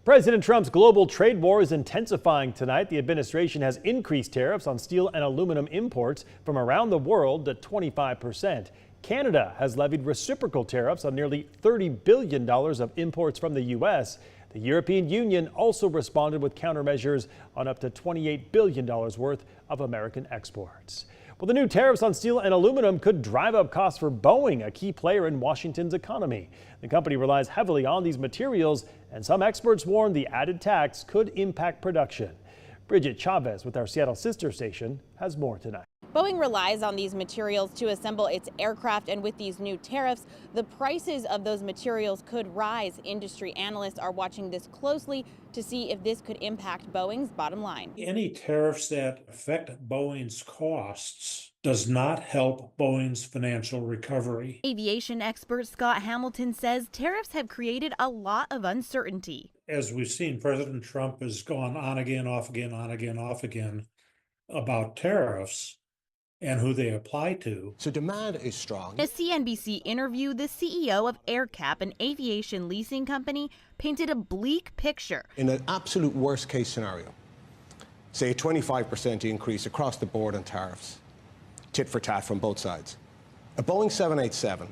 President Trump's global trade war is intensifying tonight. The administration has increased tariffs on steel and aluminum imports from around the world to 25%. Canada has levied reciprocal tariffs on nearly $30 billion of imports from the U.S. The European Union also responded with countermeasures on up to $28 billion worth of American exports. Well, the new tariffs on steel and aluminum could drive up costs for Boeing, a key player in Washington's economy. The company relies heavily on these materials, and some experts warn the added tax could impact production. Bridget Chavez with our Seattle sister station has more tonight. Boeing relies on these materials to assemble its aircraft, and with these new tariffs, the prices of those materials could rise. Industry analysts are watching this closely to see if this could impact Boeing's bottom line. Any tariffs that affect Boeing's costs does not help Boeing's financial recovery. Aviation expert Scott Hamilton says tariffs have created a lot of uncertainty. As we've seen, President Trump has gone on again, off again, on again, off again about tariffs and who they apply to. So demand is strong. In a CNBC interview, the CEO of AerCap, an aviation leasing company, painted a bleak picture. In an absolute worst case scenario, say a 25% increase across the board on tariffs, tit for tat from both sides. A Boeing 787,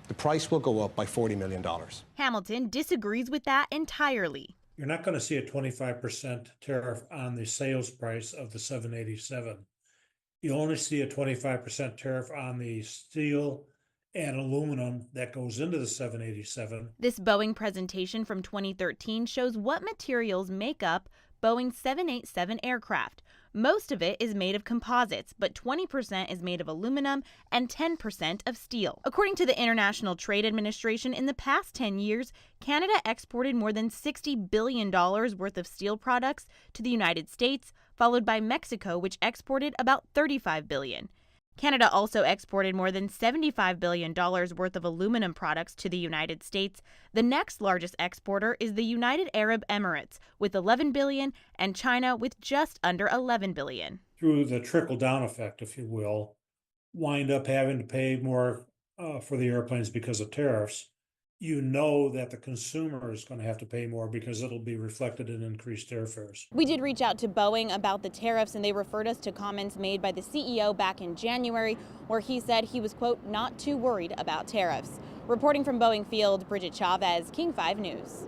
the price will go up by $40 million. Hamilton disagrees with that entirely. You're not going to see a 25% tariff on the sales price of the 787. You only see a 25% tariff on the steel and aluminum that goes into the 787. This Boeing presentation from 2013 shows what materials make up Boeing's 787 aircraft. Most of it is made of composites, but 20% is made of aluminum and 10% of steel. According to the International Trade Administration, in the past 10 years, Canada exported more than $60 billion worth of steel products to the United States, followed by Mexico, which exported about $35 billion. Canada also exported more than $75 billion worth of aluminum products to the United States. The next largest exporter is the United Arab Emirates with $11 billion and China with just under $11 billion. Through the trickle-down effect, if you will, wind up having to pay more for the airplanes because of tariffs. You know that the consumer is going to have to pay more because it'll be reflected in increased airfares. We did reach out to Boeing about the tariffs, and they referred us to comments made by the CEO back in January, where he said he was, quote, not too worried about tariffs. Reporting from Boeing Field, Bridget Chavez, King 5 News.